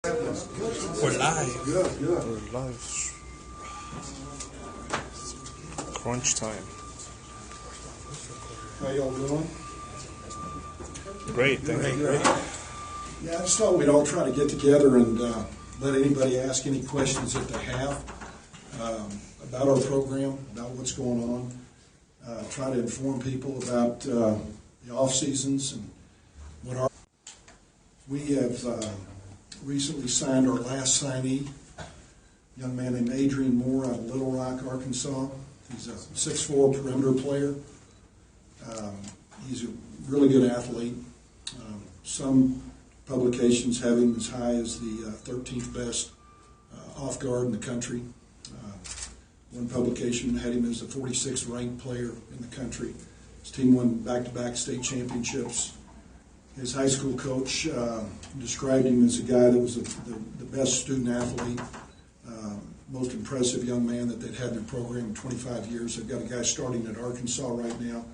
We're live. Good. We're live. Crunch time. How y'all doing? Great, thank you. Great. Yeah, I just thought we'd all try to get together and let anybody ask any questions that they have about our program, about what's going on. Try to inform people about the off seasons and what our. We have recently signed our last signee, a young man named Adrian Moore out of Little Rock, Arkansas. He's a 6'4" perimeter player. He's a really good athlete. Some publications have him as high as the 13th best off guard in the country. One publication had him as the 46th ranked player in the country. His team won back-to-back state championships. His high school coach described him as a guy that was the best student athlete, most impressive young man that they'd had in their program in 25 years. They've got a guy starting at Arkansas right now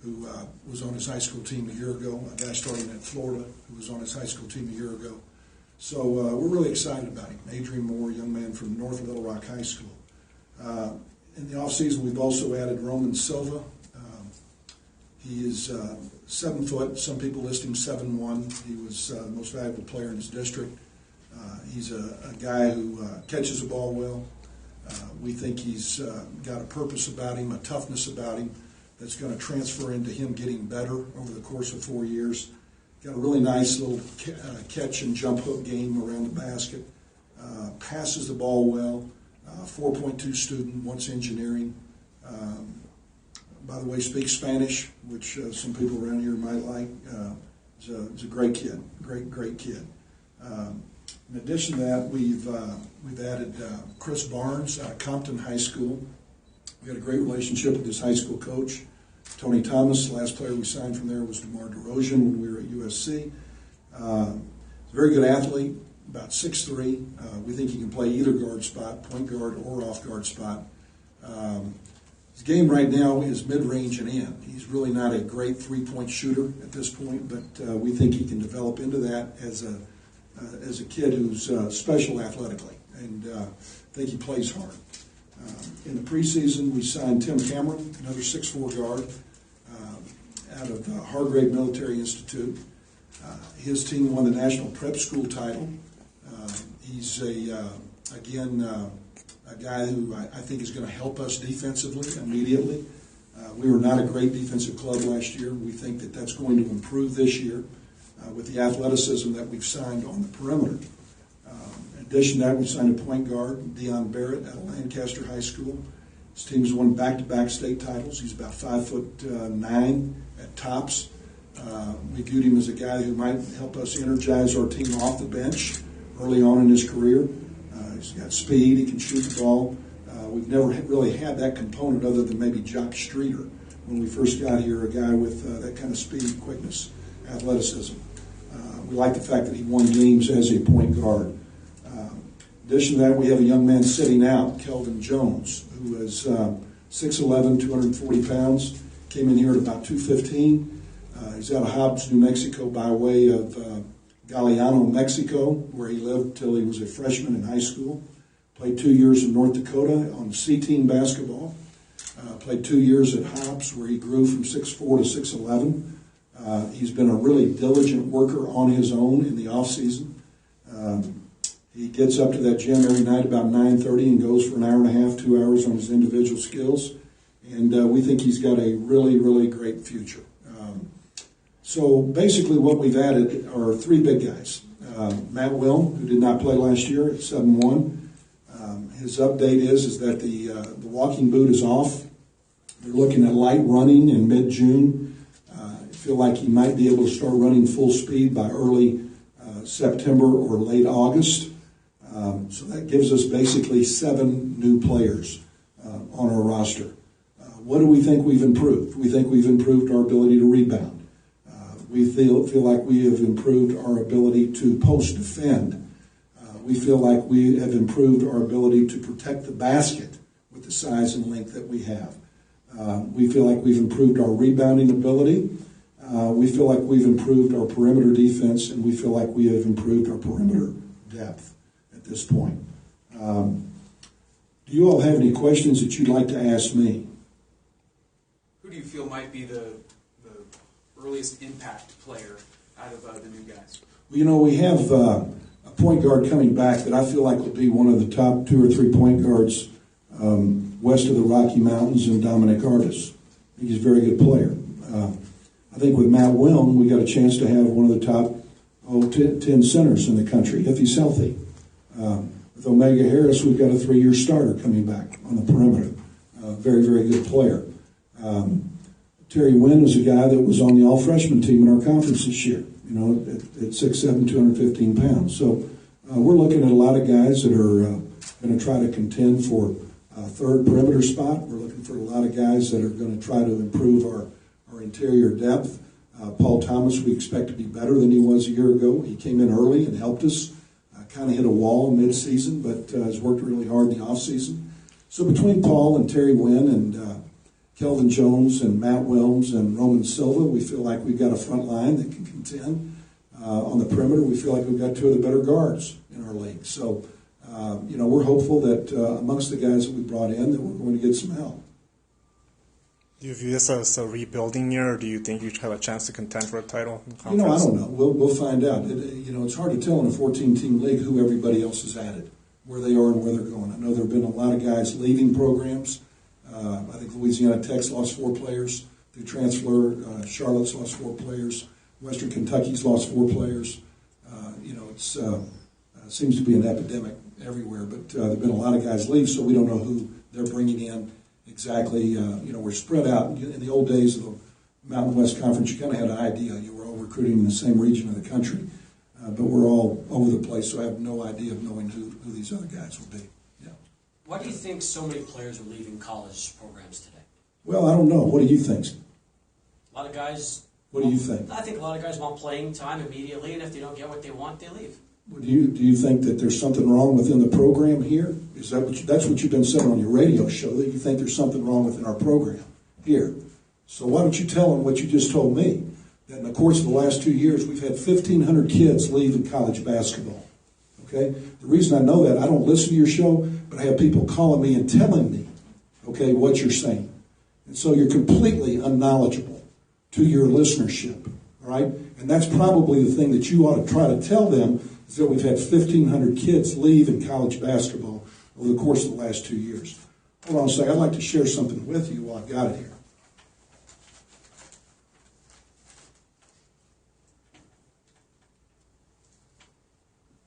who was on his high school team a year ago, a guy starting at Florida who was on his high school team a year ago. So we're really excited about him. Adrian Moore, a young man from North Little Rock High School. In the offseason, we've also added Roman Silva. He is 7 foot. Some people list him 7'1". He was the most valuable player in his district. He's a guy who catches the ball well. We think he's got a purpose about him, a toughness about him that's going to transfer into him getting better over the course of 4 years. Got a really nice little catch and jump hook game around the basket. Passes the ball well. 4.2 student, wants engineering. By the way, speaks Spanish, which some people around here might like. He's a great kid, great kid. In addition to that, we've added Chris Barnes out of Compton High School. We had a great relationship with his high school coach, Tony Thomas. The last player we signed from there was DeMar DeRozan when we were at USC. He's a very good athlete, about 6'3". We think he can play either guard spot, point guard or off guard spot. His game right now is mid-range and in. He's really not a great three-point shooter at this point, but we think he can develop into that as a kid who's special athletically, and I think he plays hard. In the preseason, we signed Tim Cameron, another 6'4" guard out of Hargrave Military Institute. His team won the National Prep School title. He's again a guy who I think is going to help us defensively immediately. We were not a great defensive club last year. We think that that's going to improve this year with the athleticism that we've signed on the perimeter. In addition to that, we signed a point guard, Dion Barrett, out of Lancaster High School. His team's won back-to-back state titles. He's about 5'9" at tops. We viewed him as a guy who might help us energize our team off the bench early on in his career. He's got speed. He can shoot the ball. We've never really had that component other than maybe Jock Streeter when we first got here, a guy with that kind of speed, quickness, athleticism. We like the fact that he won games as a point guard. In addition to that, we have a young man sitting out, Kelvin Jones, who is 6'11", 240 pounds, came in here at about 215. He's out of Hobbs, New Mexico by way of Galeano, Mexico, where he lived till he was a freshman in high school. Played 2 years in North Dakota on C-team basketball. Played 2 years at Hobbs, where he grew from 6'4" to 6'11". He's been a really diligent worker on his own in the off-season. He gets up to that gym every night about 9:30 and goes for an hour and a half, 2 hours on his individual skills. And we think he's got a really great future. So basically what we've added are 3 big guys. Matt Wilm, who did not play last year at 7'1". His update is that the walking boot is off. They're looking at light running in mid-June. I feel like he might be able to start running full speed by early September or late August. So that gives us basically 7 new players on our roster. What do we think we've improved? We think we've improved our ability to rebound. We feel like we have improved our ability to post defend. We feel like we have improved our ability to protect the basket with the size and length that we have. We feel like we've improved our rebounding ability. We feel like we've improved our perimeter defense, and we feel like we have improved our perimeter depth at this point. Do you all have any questions that you'd like to ask me? Who do you feel might be the earliest impact player out of the new guys? Well, you know, we have a point guard coming back that I feel like will be one of the top 2 or 3 point guards west of the Rocky Mountains, and Dominic Artis. I think he's a very good player. I think with Matt Wilm, we got a chance to have one of the top 10 centers in the country, if he's healthy. With Omega Harris, we've got a 3-year starter coming back on the perimeter. Very, very good player. Terry Wynn is a guy that was on the all-freshman team in our conference this year, you know, at 6'7", 215 pounds. So we're looking at a lot of guys that are going to try to contend for a third perimeter spot. We're looking for a lot of guys that are going to try to improve our interior depth. Paul Thomas, we expect to be better than he was a year ago. He came in early and helped us. Kind of hit a wall mid-season, but has worked really hard in the off-season. So between Paul and Terry Wynn and Kelvin Jones and Matt Wilms and Roman Silva, we feel like we've got a front line that can contend. On the perimeter, we feel like we've got 2 of the better guards in our league. So, you know, we're hopeful that amongst the guys that we brought in, that we're going to get some help. Do you view this as a rebuilding year, or do you think you have a chance to contend for a title in conference? You know, I don't know. We'll find out. You know, it's hard to tell in a 14-team league who everybody else has added, where they are and where they're going. I know there have been a lot of guys leaving programs. I think Louisiana Tech's lost 4 players through transfer. Charlotte's lost 4 players. Western Kentucky's lost 4 players. You know, it seems to be an epidemic everywhere, but there have been a lot of guys leave, so we don't know who they're bringing in exactly. You know, we're spread out. In the old days of the Mountain West Conference, you kind of had an idea. You were all recruiting in the same region of the country, but we're all over the place, so I have no idea of knowing who these other guys will be. Yeah. Why do you think so many players are leaving college programs today? Well, I don't know. What do you think? A lot of guys. What do you think? I think a lot of guys want playing time immediately, and if they don't get what they want, they leave. Do you think that there's something wrong within the program here? Is that that's what you've been saying on your radio show, that you think there's something wrong within our program here? So why don't you tell them what you just told me? That in the course of the last 2 years, we've had 1,500 kids leave in college basketball. Okay? The reason I know that, I don't listen to your show, but I have people calling me and telling me, okay, what you're saying. And so you're completely unknowledgeable to your listenership. All right? And that's probably the thing that you ought to try to tell them, is that we've had 1,500 kids leave in college basketball over the course of the last 2 years. Hold on a second. I'd like to share something with you while I've got it here.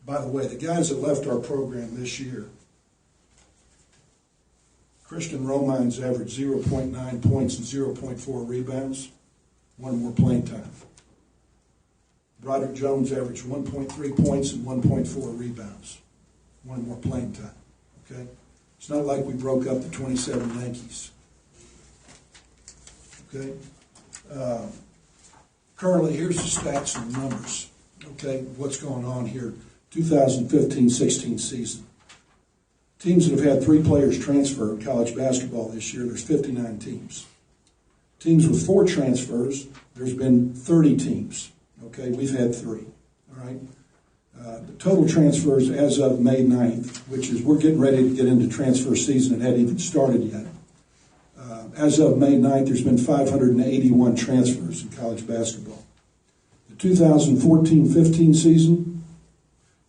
By the way, the guys that left our program this year, Christian Romine's averaged 0.9 points and 0.4 rebounds, 1 more playing time. Broderick Jones averaged 1.3 points and 1.4 rebounds, 1 more playing time. Okay? It's not like we broke up the 27 Yankees. Okay? Currently, here's the stats and the numbers. Okay? What's going on here? 2015-16 season. Teams that have had 3 players transfer in college basketball this year, there's 59 teams. Teams with 4 transfers, there's been 30 teams. Okay, we've had 3. All right. The total transfers as of May 9th, which is we're getting ready to get into transfer season, it hadn't even started yet. As of May 9th, there's been 581 transfers in college basketball. The 2014-15 season,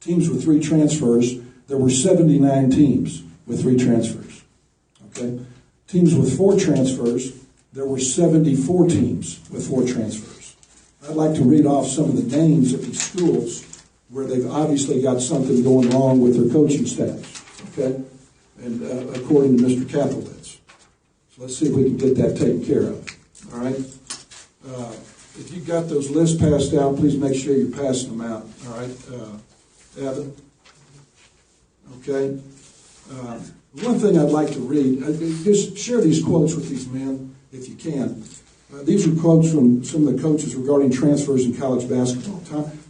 teams with 3 transfers, there were 79 teams with 3 transfers. Okay? Teams with 4 transfers, there were 74 teams with 4 transfers. I'd like to read off some of the names of these schools where they've obviously got something going wrong with their coaching staff, okay? And according to Mr. Kaplowitz. So let's see if we can get that taken care of, all right? If you've got those lists passed out, please make sure you're passing them out, all right? Evan? Okay? One thing I'd like to read, just share these quotes with these men, if you can. These are quotes from some of the coaches regarding transfers in college basketball.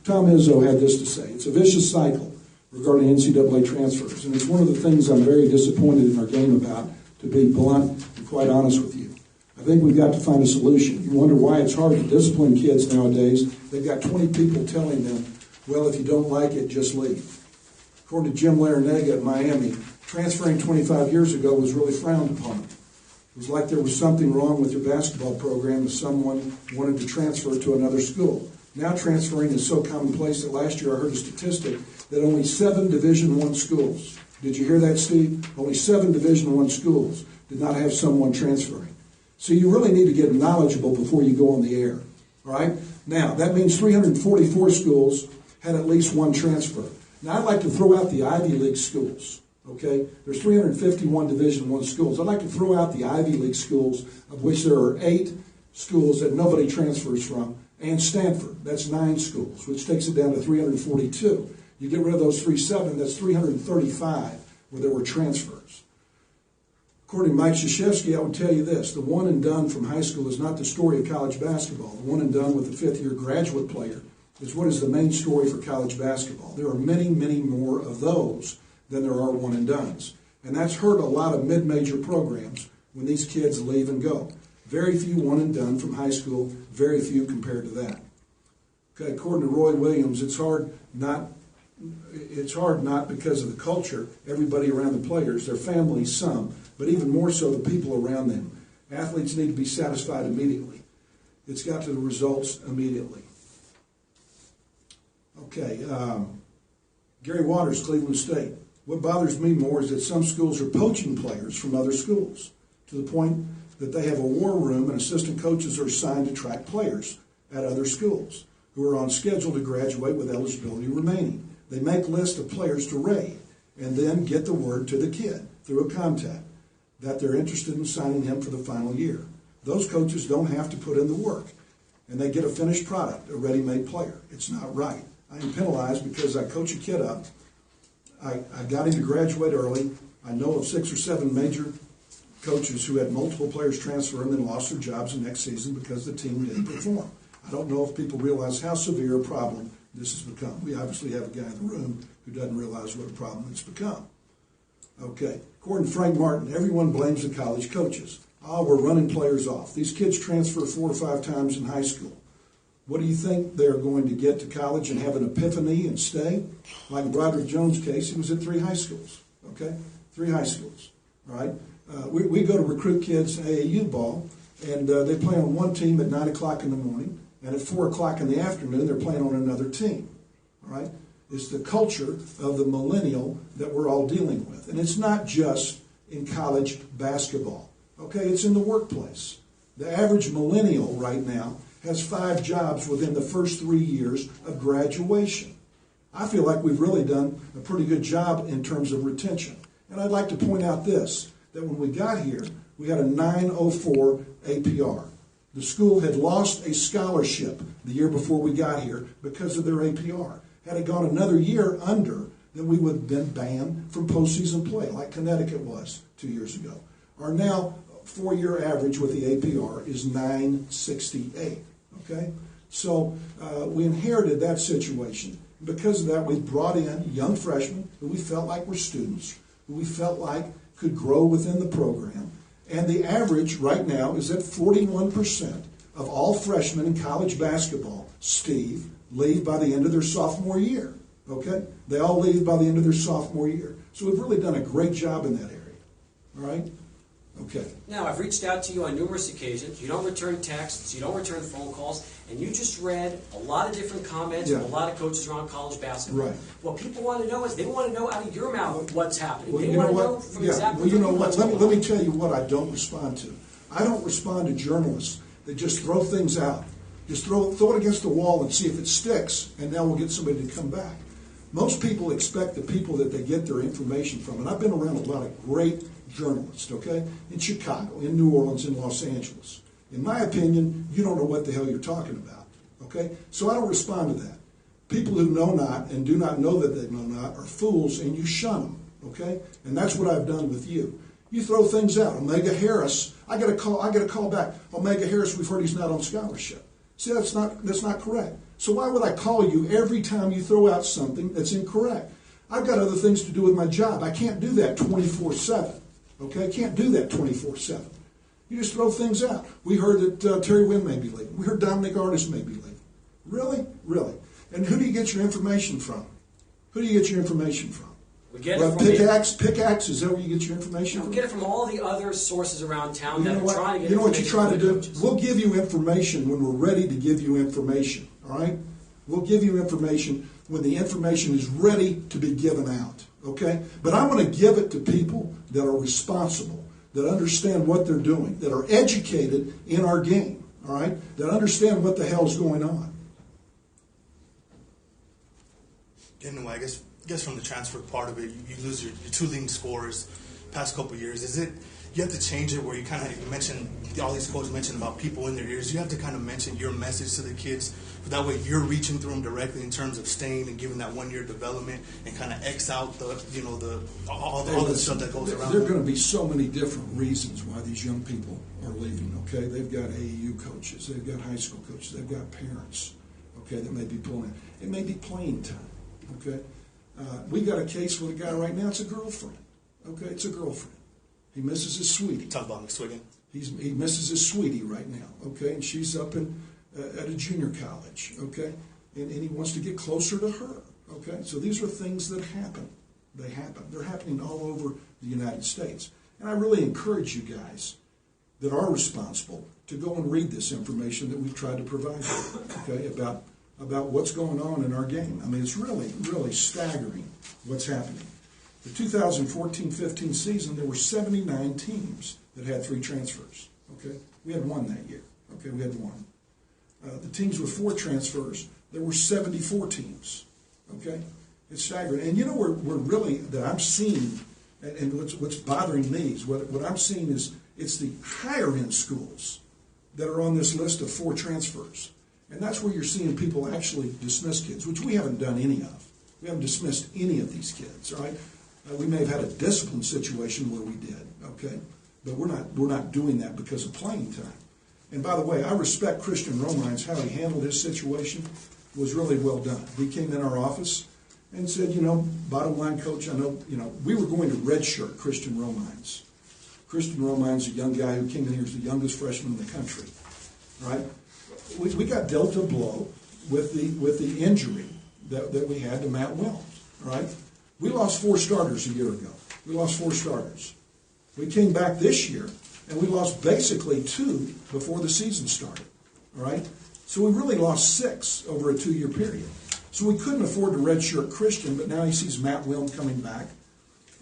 Tom Izzo had this to say: "It's a vicious cycle regarding NCAA transfers, and it's one of the things I'm very disappointed in our game about, to be blunt and quite honest with you. I think we've got to find a solution. You wonder why it's hard to discipline kids nowadays. They've got 20 people telling them, well, if you don't like it, just leave. According to Jim Larinaga at Miami, transferring 25 years ago was really frowned upon. It was like there was something wrong with your basketball program if someone wanted to transfer to another school. Now transferring is so commonplace that last year I heard a statistic that only 7 Division I schools, did you hear that, Steve? Only 7 Division I schools did not have someone transferring. So you really need to get knowledgeable before you go on the air, all right? Now, that means 344 schools had at least one transfer. Now, I'd like to throw out the Ivy League schools, okay? There's 351 Division I schools. I'd like to throw out the Ivy League schools, of which there are 8 schools that nobody transfers from, and Stanford, that's 9 schools, which takes it down to 342. You get rid of those 37, that's 335 where there were transfers. According to Mike Krzyzewski, I would tell you this: the one and done from high school is not the story of college basketball. The one and done with the 5th-year graduate player is what is the main story for college basketball. There are many, many more of those than there are one and dones. And that's hurt a lot of mid-major programs when these kids leave and go. Very few one and done from high school, very few compared to that. Okay, according to Roy Williams, it's hard not because of the culture, everybody around the players, their families, some, but even more so the people around them. Athletes need to be satisfied immediately. It's got to the results immediately. Okay, Gary Waters, Cleveland State. What bothers me more is that some schools are poaching players from other schools to the point that they have a war room and assistant coaches are assigned to track players at other schools who are on schedule to graduate with eligibility remaining. They make lists of players to raid and then get the word to the kid through a contact that they're interested in signing him for the final year. Those coaches don't have to put in the work, and they get a finished product, a ready-made player. It's not right. I am penalized because I coach a kid up. I got him to graduate early. I know of 6 or 7 major coaches who had multiple players transfer and then lost their jobs the next season because the team didn't perform. I don't know if people realize how severe a problem this has become. We obviously have a guy in the room who doesn't realize what a problem it's become. Okay, according to Frank Martin, everyone blames the college coaches. Oh, we're running players off. These kids transfer 4 or 5 times in high school. What do you think they're going to get to college and have an epiphany and stay? Like Broderick Jones' case, he was at 3 high schools, okay? 3 high schools, all right? We go to recruit kids AAU ball, and they play on one team at 9 o'clock in the morning, and at 4 o'clock in the afternoon, they're playing on another team, all right? It's the culture of the millennial that we're all dealing with. And it's not just in college basketball, okay? It's in the workplace. The average millennial right now has 5 jobs within the first 3 years of graduation. I feel like we've really done a pretty good job in terms of retention. And I'd like to point out this, that when we got here, we had a 904 APR. The school had lost a scholarship the year before we got here because of their APR. Had it gone another year under, then we would have been banned from postseason play, like Connecticut was 2 years ago. Our now 4-year average with the APR is 968, okay? So we inherited that situation. Because of that, we brought in young freshmen who we felt like were students, who we felt like could grow within the program. And the average right now is that 41% of all freshmen in college basketball, Steve, leave by the end of their sophomore year, okay? They all leave by the end of their sophomore year. So we've really done a great job in that area, all right? Okay. Now, I've reached out to you on numerous occasions. You don't return texts. You don't return phone calls. And you just read a lot of different comments from a lot of coaches around college basketball. Right. What people want to know is they want to know out of your mouth what's happening. Well, they want to know from exactly you know what? Let me tell you what I don't respond to. I don't respond to journalists that just throw things out. Just throw it against the wall and see if it sticks, and now we'll get somebody to come back. Most people expect the people that they get their information from, and I've been around a lot of great journalists, okay, in Chicago, in New Orleans, in Los Angeles. In my opinion, you don't know what the hell you're talking about, okay? So I don't respond to that. People who know not and do not know that they know not are fools, and you shun them, okay? And that's what I've done with you. You throw things out. Omega Harris, I get a call back. Omega Harris, we've heard he's not on scholarship. See, that's not correct. So why would I call you every time you throw out something that's incorrect? I've got other things to do with my job. I can't do that 24/7. Okay, I can't do that 24/7. You just throw things out. We heard that Terry Wynn may be leaving. We heard Dominic Artis may be leaving. Really? Really? And who do you get your information from? Who do you get your information from? We get Well, it from Pickaxe, is that where you get your information we from? get it from all the other sources around town You that know are what? trying to get You know what you information try to from the do? coaches. We'll give you information when we're ready to give you information, all right? We'll give you information when the information is ready to be given out, okay? But I'm going to give it to people that are responsible, that understand what they're doing, that are educated in our game, all right? That understand what the hell's going on. Anyway, I guess from the transfer part of it, you lose your two leading scorers past couple of years. Is it you have to change it where you kind of mention all these coaches mentioned about people in their ears? You have to kind of mention your message to the kids, that way you're reaching through them directly in terms of staying and giving that 1 year development and kind of X out the all the stuff that goes around. There are going to be so many different reasons why these young people are leaving. Okay, they've got AAU coaches, they've got high school coaches, they've got parents. Okay, that may be pulling. It may be playing time. Okay, we got a case with a guy right now. It's a girlfriend. Okay, it's a girlfriend. He misses his sweetie. Talk about McSwiggan. He misses his sweetie right now. Okay, and she's up in at a junior college. Okay, and he wants to get closer to her. Okay, so these are things that happen. They happen. They're happening all over the United States. And I really encourage you guys that are responsible to go and read this information that we've tried to provide you. Okay, about what's going on in our game. I mean, it's really, really staggering what's happening. The 2014-15 season, there were 79 teams that had 3 transfers. Okay, we had 1 that year. Okay, we had 1. The teams with 4 transfers, there were 74 teams. Okay, it's staggering. And you know, we're really that I'm seeing, and what's bothering me is what I'm seeing is it's the higher end schools that are on this list of 4 transfers. And that's where you're seeing people actually dismiss kids, which we haven't done any of. We haven't dismissed any of these kids, all right? We may have had a discipline situation where we did, okay? But we're not doing that because of playing time. And by the way, I respect Christian Romines. How he handled his situation was really well done. He came in our office and said, you know, bottom line, coach, I know, you know, we were going to redshirt Christian Romines. Christian Romines, a young guy who came in here as the youngest freshman in the country, right? We got dealt a blow with the injury that we had to Matt Wilms, right? We lost 4 starters a year ago. We lost 4 starters. We came back this year, and we lost basically 2 before the season started, all right? So we really lost 6 over a 2-year period. So we couldn't afford to redshirt Christian, but now he sees Matt Wilms coming back.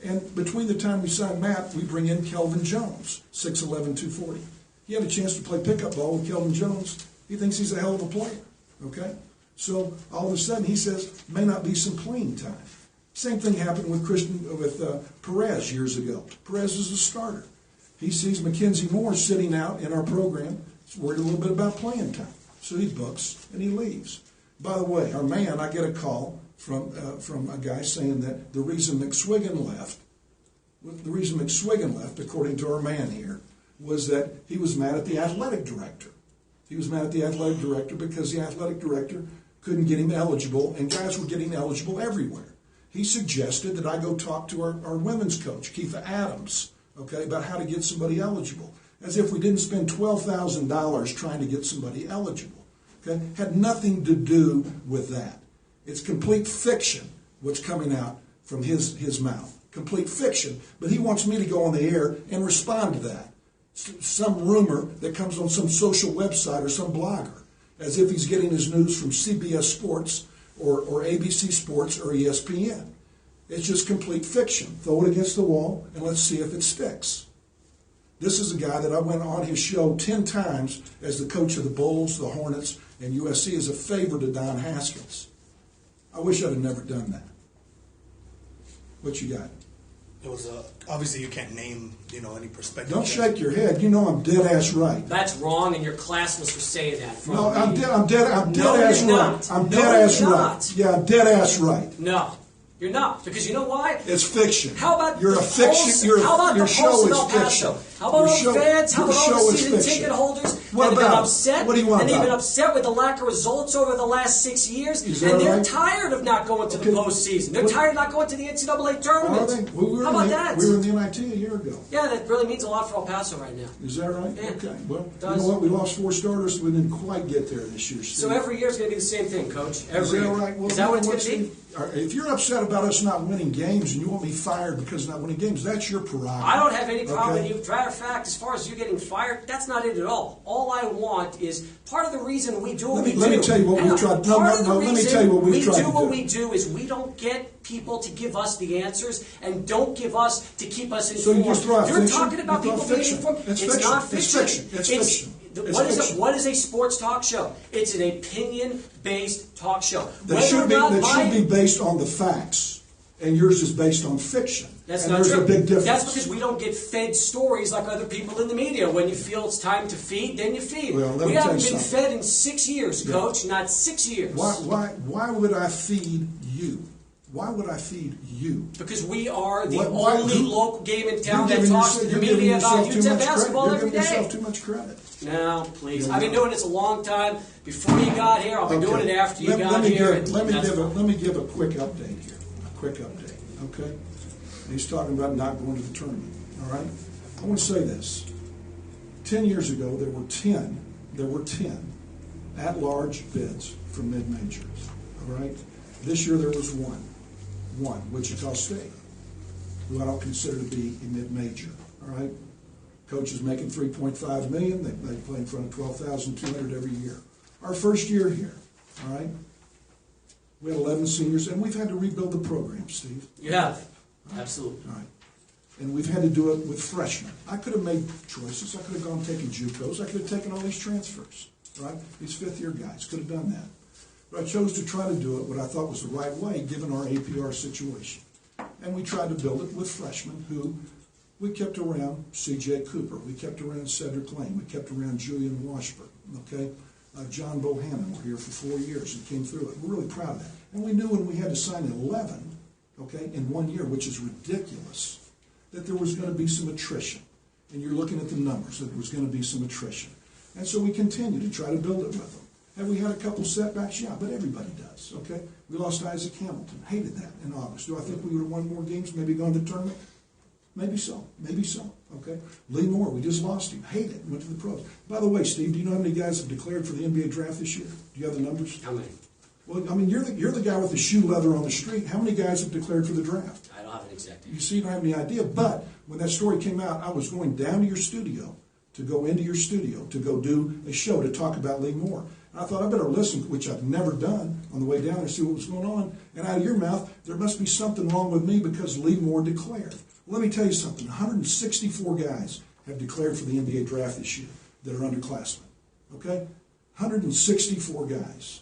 And between the time we signed Matt, we bring in Kelvin Jones, 6'11", 240. He had a chance to play pickup ball with Kelvin Jones. He thinks he's a hell of a player, okay? So all of a sudden he says, may not be some playing time. Same thing happened with Perez years ago. Perez is a starter. He sees Mackenzie Moore sitting out in our program. He's worried a little bit about playing time. So he books and he leaves. By the way, our man, I get a call from a guy saying that the reason McSwiggan left, according to our man here, was that he was mad at the athletic director. He was mad at the athletic director because the athletic director couldn't get him eligible, and guys were getting eligible everywhere. He suggested that I go talk to our women's coach, Keitha Adams, okay, about how to get somebody eligible, as if we didn't spend $12,000 trying to get somebody eligible. Okay, had nothing to do with that. It's complete fiction what's coming out from his mouth. Complete fiction. But he wants me to go on the air and respond to that. Some rumor that comes on some social website or some blogger, as if he's getting his news from CBS Sports or ABC Sports or ESPN. It's just complete fiction. Throw it against the wall and let's see if it sticks. This is a guy that I went on his show 10 times as the coach of the Bulls, the Hornets, and USC as a favor to Don Haskins. I wish I'd have never done that. What you got? It was obviously you can't name any perspective. Don't shake your head. You know I'm dead ass right. That's wrong, and you're classless for saying that. No, I'm dead ass right. I'm dead ass right. Yeah, I'm dead ass right. No. You're not, because you know why? It's fiction. How about you're a fiction? How about your the show Pulse of is El Paso? fiction. How about all the fans? How about all the season ticket holders what that have about? been upset? What do you want and about? they've been upset with the lack of results over the last 6 years, and they're right? tired of not going to the postseason. They're tired of not going to the NCAA tournament. How about that? We were in the NIT a year ago. Yeah, that really means a lot for El Paso right now. Is that right? Yeah. Okay. Well, you know what? We lost 4 starters. We didn't quite get there this year. So every year is going to be the same thing, Coach. Every Is that year. right? Well, is that what it's going to be? if you're upset about us not winning games and you want me fired because of not winning games, that's your prerogative. I don't have any problem Okay? with you. Matter of fact, as far as you getting fired, that's not it at all. All I want is part of the reason we do what we do. Let me tell you what we've tried. Let me tell you what we've tried to do. We do what we do is we don't get people to give us the answers and don't give us to keep us informed. So you just throw out You're fiction? talking about You throw people being fiction. informed. It's It's fiction. not It's fiction. fiction. It's fiction. It's fiction. What is a sports talk show? It's an opinion-based talk show. That should be based on the facts, and yours is based on fiction. That's and not there's true. a big difference. That's because we don't get fed stories like other people in the media. When you feel it's time to feed, then you feed. Well, let we me tell haven't you been something. fed in 6 years, Coach, not 6 years. Why would I feed you? Why would I feed you? Because we are the Why- only who- local game in town You're that giving talks to yourself- the you're giving media about yourself too UTEP much credit. basketball You're every giving yourself day. too much credit. No, please. Yeah, I've been you are. doing this a long time. Before you got here, I've been Okay. doing it after you Let got me here. give- let me that's give a- fine. Let me give a quick update here. A quick update, okay? He's talking about not going to the tournament, all right? I want to say this. 10 years ago, there were 10 at-large bids for mid-majors, all right? This year, there was one, Wichita State, who I don't consider to be a mid-major, all right? Coach is making $3.5 million. They play in front of 12,200 every year. Our first year here, all right? We had 11 seniors, and we've had to rebuild the program, Steve. You have. Absolutely. All right. And we've had to do it with freshmen. I could have made choices. I could have gone and taken JUCOs. I could have taken all these transfers, right? These fifth-year guys could have done that. But I chose to try to do it what I thought was the right way, given our APR situation. And we tried to build it with freshmen who we kept around C.J. Cooper. We kept around Cedric Lane. We kept around Julian Washburn, okay? John Bohannon were here for 4 years and came through it. We're really proud of that. And we knew when we had to sign 11, okay, in 1 year, which is ridiculous, that there was going to be some attrition. And you're looking at the numbers, that there was going to be some attrition. And so we continued to try to build it with them. Have we had a couple setbacks? Yeah, but everybody does, okay? We lost Isaac Hamilton. Hated that in August. Do I think we would have won more games, maybe gone to the tournament? Maybe so, okay? Lee Moore, we just lost him. Hate it, went to the pros. By the way, Steve, do you know how many guys have declared for the NBA draft this year? Do you have the numbers? How many? Well, I mean, you're the guy with the shoe leather on the street. How many guys have declared for the draft? I don't have an exact You answer. see, you don't have any idea. But when that story came out, I was going down to your studio, to go into your studio, to go do a show to talk about Lee Moore. And I thought I better listen, which I've never done, on the way down there, see what was going on. And out of your mouth, there must be something wrong with me because Lee Moore declared. Well, let me tell you something. 164 guys have declared for the NBA draft this year that are underclassmen. Okay? 164 guys.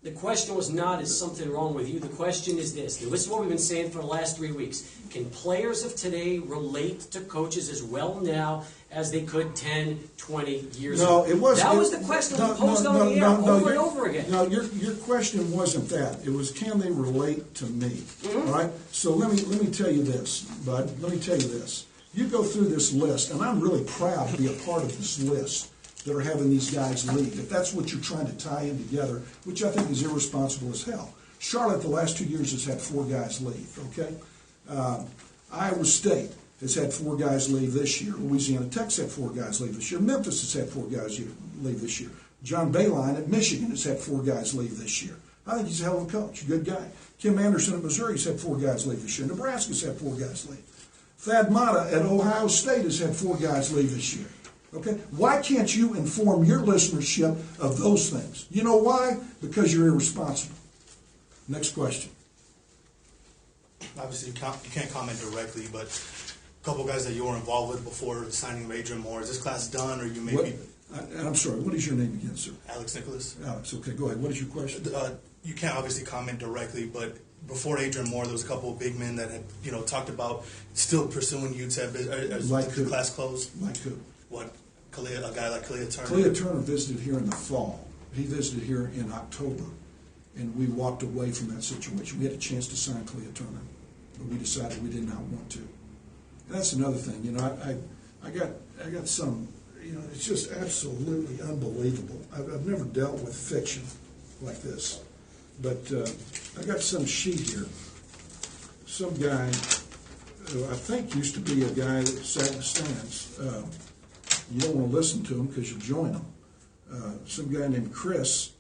The question was not, is something wrong with you? The question is this. This is what we've been saying for the last 3 weeks. Can players of today relate to coaches as well now as they could 10, 20 years ago? No, it wasn't. That was the question we posed on the air over and over again. No, your question wasn't that. It was, can they relate to me? Mm-hmm. All right? So let me tell you this, bud. Let me tell you this. You go through this list, and I'm really proud to be a part of this list that are having these guys leave. If that's what you're trying to tie in together, which I think is irresponsible as hell. Charlotte, the last 2 years, has had 4 guys leave, okay? Iowa State has had 4 guys leave this year. Louisiana Tech's had 4 guys leave this year. Memphis has had 4 guys leave this year. John Beilein at Michigan has had 4 guys leave this year. I think he's a hell of a coach, a good guy. Kim Anderson at Missouri has had 4 guys leave this year. Nebraska's had 4 guys leave. Thad Matta at Ohio State has had 4 guys leave this year. Okay? Why can't you inform your listenership of those things? You know why? Because you're irresponsible. Next question. Obviously, you can't comment directly, but a couple guys that you were involved with before signing Adrian Moore, is this class done, or you may be... I'm sorry, what is your name again, sir? Alex Nicholas. Alex, okay, go ahead. What is your question? You can't obviously comment directly, but before Adrian Moore, there was a couple of big men that had, talked about still pursuing UTEP as Like the who? class closed. Like who? What? A guy like Kalia Turner. Kalia Turner visited here in the fall. He visited here in October, and we walked away from that situation. We had a chance to sign Kalia Turner, but we decided we did not want to. And that's another thing. I got some. It's just absolutely unbelievable. I've never dealt with fiction like this, but I got some sheet here. Some guy who I think used to be a guy that sat in the stands. You don't want to listen to him because you'll join him. Some guy named Chris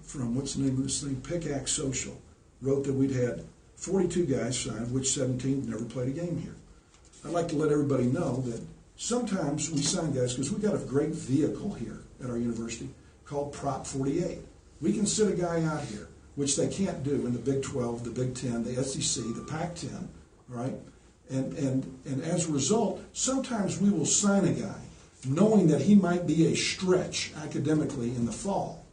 from, what's the name of this thing, Pickaxe Social, wrote that we'd had 42 guys signed, of which 17 never played a game here. I'd like to let everybody know that sometimes we sign guys because we've got a great vehicle here at our university called Prop 48. We can sit a guy out here, which they can't do in the Big 12, the Big 10, the SEC, the Pac-10, all right? And as a result, sometimes we will sign a guy knowing that he might be a stretch academically in the fall,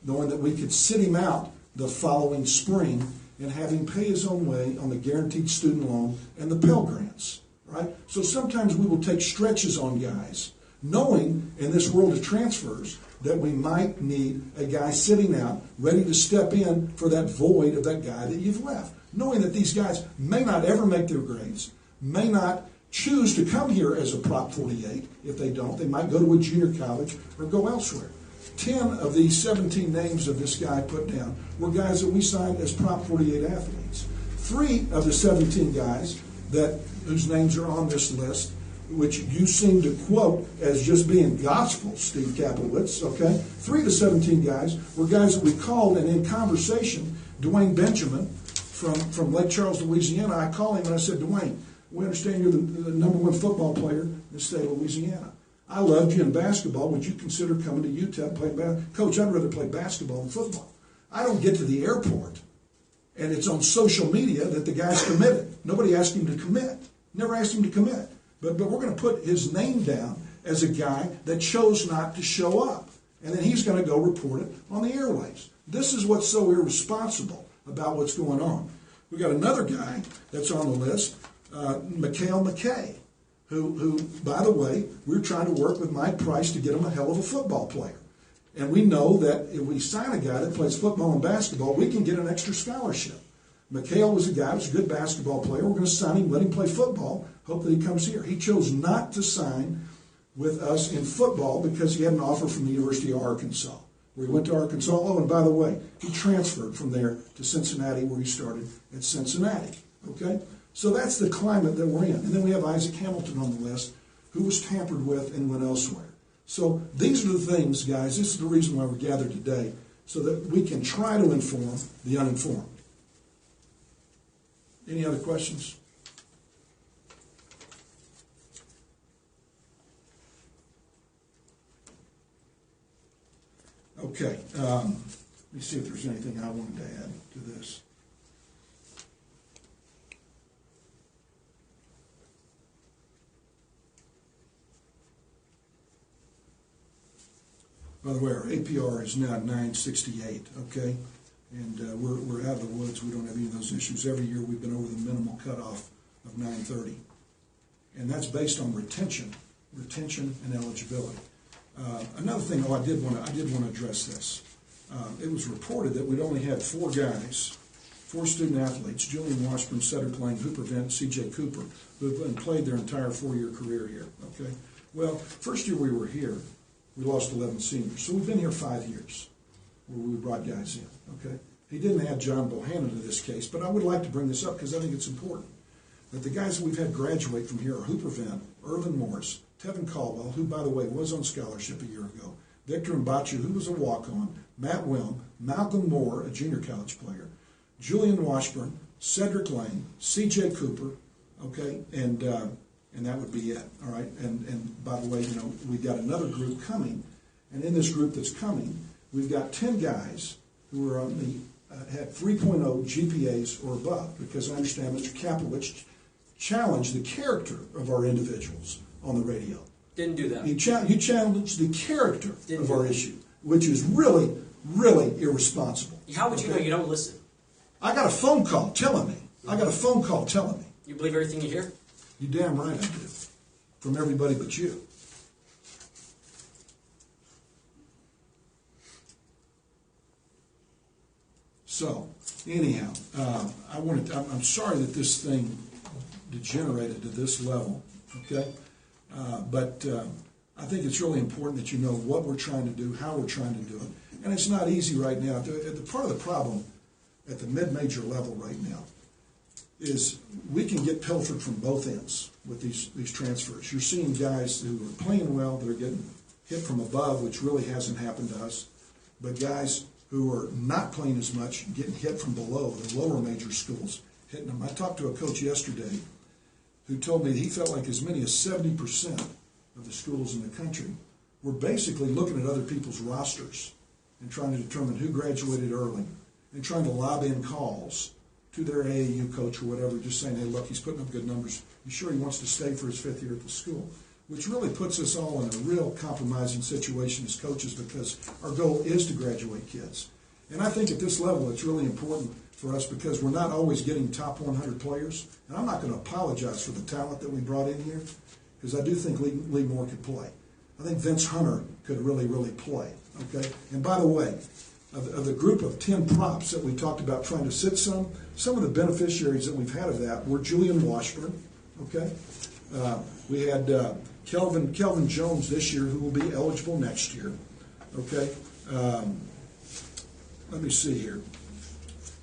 knowing that we could sit him out the following spring and have him pay his own way on the guaranteed student loan and the Pell Grants, right? So sometimes we will take stretches on guys, knowing in this world of transfers that we might need a guy sitting out ready to step in for that void of that guy that you've left, knowing that these guys may not ever make their grades, may not choose to come here as a Prop 48. If they don't, they might go to a junior college or go elsewhere. 10 of these 17 names of this guy put down were guys that we signed as Prop 48 athletes. 3 of the 17 guys whose names are on this list, which you seem to quote as just being gospel, Steve Kaplowitz, okay? 3 of the 17 guys were guys that we called, and in conversation, Dwayne Benjamin from Lake Charles, Louisiana, I called him and I said, Dwayne, we understand you're the number 1 football player in the state of Louisiana. I loved you in basketball. Would you consider coming to UTEP playing basketball? Coach, I'd rather play basketball than football. I don't get to the airport, and it's on social media that the guy's committed. Nobody asked him to commit. Never asked him to commit. But we're going to put his name down as a guy that chose not to show up. And then he's going to go report it on the airwaves. This is what's so irresponsible about what's going on. We got another guy that's on the list, Mikhail McKay, who, by the way, we're trying to work with Mike Price to get him a hell of a football player. And we know that if we sign a guy that plays football and basketball, we can get an extra scholarship. Mikhail was a guy who was a good basketball player. We're going to sign him, let him play football, hope that he comes here. He chose not to sign with us in football because he had an offer from the University of Arkansas, where he went to Arkansas. Oh, and by the way, he transferred from there to Cincinnati, where he started at Cincinnati. Okay? So that's the climate that we're in. And then we have Isaac Hamilton on the list, who was tampered with and went elsewhere. So these are the things, guys, this is the reason why we're gathered today, so that we can try to inform the uninformed. Any other questions? Okay. Let me see if there's anything I wanted to add to this. By the way, our APR is now 968, okay? And we're out of the woods. We don't have any of those issues. Every year we've been over the minimal cutoff of 930. And that's based on retention and eligibility. Another thing, I did want to address this. It was reported that we'd only had 4 guys, 4 student athletes, Julian Washburn, Cedric Lane, Hooper Vent, C.J. Cooper, who have played their entire 4-year career here, okay? Well, first year we were here, we lost 11 seniors. So we've been here 5 years where we brought guys in, okay? He didn't add John Bohannon to this case, but I would like to bring this up because I think it's important. That the guys that we've had graduate from here are Hooper Vent, Irvin Morris, Tevin Caldwell, who, by the way, was on scholarship a year ago, Victor Mbachu, who was a walk-on, Matt Wilm, Malcolm Moore, a junior college player, Julian Washburn, Cedric Lane, C.J. Cooper, okay, and that would be it, all right? And by the way, you know, we've got another group coming, and in this group that's coming, we've got 10 guys who are on the, had 3.0 GPAs or above, because I understand Mr. Kaplowitz challenged the character of our individuals on the radio. Didn't do that. You challenged the character of our issue, which is really, really irresponsible. How would you know you don't listen? I got a phone call telling me. You believe everything you hear? You damn right I do. From everybody but you. So, anyhow, I'm sorry that this thing degenerated to this level, okay? But I think it's really important that you know what we're trying to do, how we're trying to do it. And it's not easy right now. Part of the problem at the mid-major level right now is we can get pilfered from both ends with these transfers. You're seeing guys who are playing well, that are getting hit from above, which really hasn't happened to us. But guys who are not playing as much, getting hit from below, the lower major schools hitting them. I talked to a coach yesterday who told me that he felt like as many as 70% of the schools in the country were basically looking at other people's rosters and trying to determine who graduated early and trying to lob in calls to their AAU coach or whatever, just saying, hey, look, he's putting up good numbers. You sure he wants to stay for his 5th year at the school? Which really puts us all in a real compromising situation as coaches, because our goal is to graduate kids. And I think at this level it's really important for us because we're not always getting top 100 players. And I'm not going to apologize for the talent that we brought in here, because I do think Lee Moore could play. I think Vince Hunter could really, really play. Okay. And by the way, of the group of 10 props that we talked about trying to sit some of the beneficiaries that we've had of that were Julian Washburn. Okay. We had Kelvin Jones this year, who will be eligible next year. Okay. Let me see here.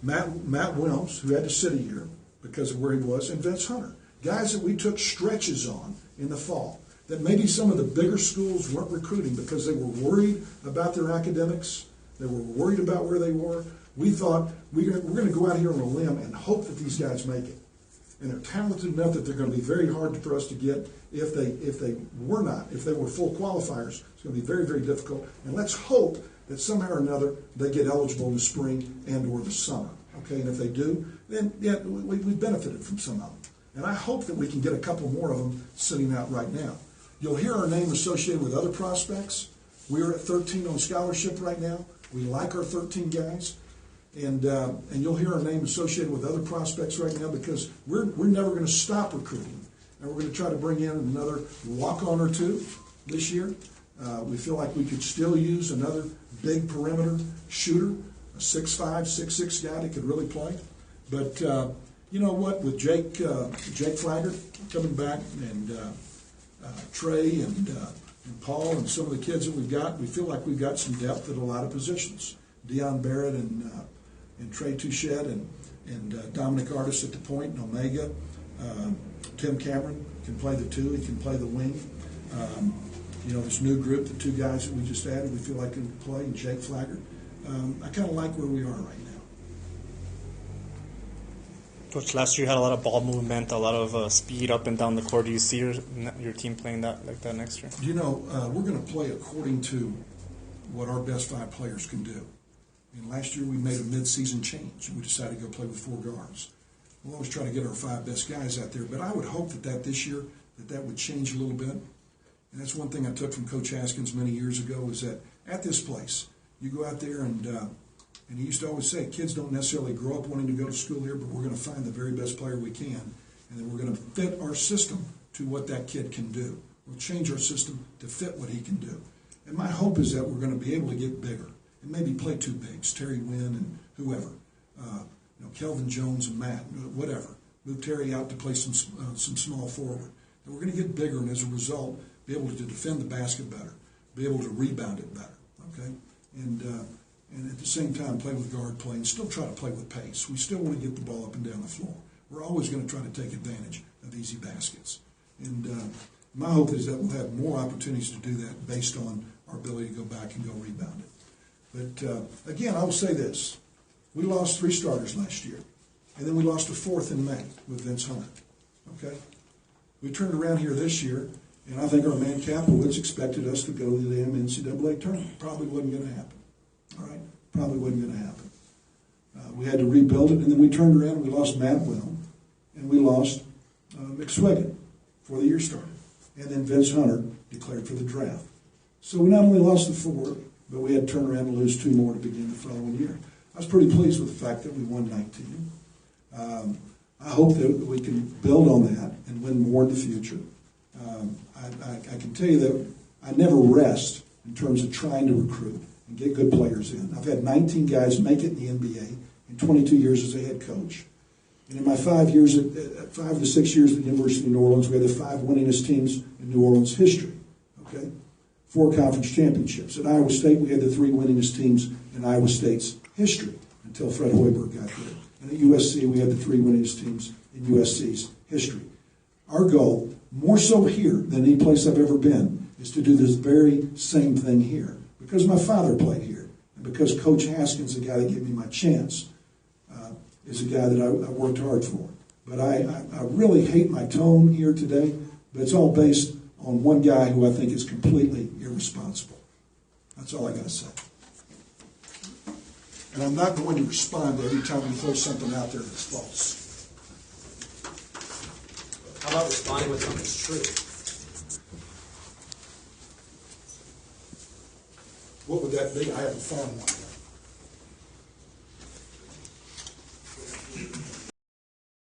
Matt Wilms, who had to sit a year because of where he was, and Vince Hunter. Guys that we took stretches on in the fall, that maybe some of the bigger schools weren't recruiting because they were worried about their academics, they were worried about where they were. We thought we're going to go out here on a limb and hope that these guys make it. And they're talented enough that they're going to be very hard for us to get. If they were full qualifiers, it's going to be very, very difficult. And let's hope that somehow or another they get eligible in the spring and or the summer. Okay, and if they do, then yeah, we benefited from some of them. And I hope that we can get a couple more of them sitting out right now. You'll hear our name associated with other prospects. We're at 13 on scholarship right now. We like our 13 guys. And you'll hear our name associated with other prospects right now, because we're never going to stop recruiting. And we're going to try to bring in another walk-on or two this year. We feel like we could still use another big perimeter shooter, a 6'5", 6'6" guy that could really play. But you know what? With Jake Flaggart coming back, and Trey and Paul and some of the kids that we've got, we feel like we've got some depth at a lot of positions. Deion Barrett and Trey Touchette and Dominic Artis at the point and Omega. Tim Cameron can play the 2. He can play the wing. This new group, the 2 guys that we just added, we feel like can play, and Jake Flaggart. I kind of like where we are right now. Coach, last year you had a lot of ball movement, a lot of speed up and down the court. Do you see your team playing that like that next year? We're going to play according to what our best 5 players can do. And last year we made a mid-season change. We decided to go play with 4 guards. We'll always try to get our 5 best guys out there, but I would hope that this year that would change a little bit. And that's one thing I took from Coach Haskins many years ago, is that at this place, you go out there and he used to always say, kids don't necessarily grow up wanting to go to school here, but we're going to find the very best player we can, and then we're going to fit our system to what that kid can do. We'll change our system to fit what he can do. And my hope is that we're going to be able to get bigger and maybe play 2 bigs, Terry Wynn and whoever, Kelvin Jones and Matt, whatever. Move Terry out to play some small forward. And we're going to get bigger, and as a result, be able to defend the basket better, be able to rebound it better, okay? And at the same time play with guard play and still try to play with pace. We still want to get the ball up and down the floor. We're always going to try to take advantage of easy baskets. And my hope is that we'll have more opportunities to do that based on our ability to go back and go rebound it. But again, I will say this. We lost 3 starters last year. And then we lost a 4th in May with Vince Hunter. Okay? We turned around here this year, and I think our man Kaplowitz expected us to go to the NCAA tournament. Probably wasn't going to happen. All right? Probably wasn't going to happen. We had to rebuild it, and then we turned around and we lost Matt Will, and we lost McSwiggan before the year started. And then Vince Hunter declared for the draft. So we not only lost the 4, but we had to turn around and lose 2 more to begin the following year. I was pretty pleased with the fact that we won 19. I hope that we can build on that and win more in the future. I can tell you that I never rest in terms of trying to recruit and get good players in. I've had 19 guys make it in the NBA in 22 years as a head coach. And in my 5 to 6 years at the University of New Orleans, we had the 5 winningest teams in New Orleans history. Okay? 4 conference championships. At Iowa State, we had the 3 winningest teams in Iowa State's history until Fred Hoiberg got there. And at USC, we had the 3 winningest teams in USC's history. Our goal, more so here than any place I've ever been, is to do this very same thing here. Because my father played here, and because Coach Haskins, the guy that gave me my chance, is a guy that I worked hard for. But I really hate my tone here today, but it's all based on one guy who I think is completely irresponsible. That's all I got to say. And I'm not going to respond every time you throw something out there that's false. How about responding with something's true? What would that be? I haven't found one.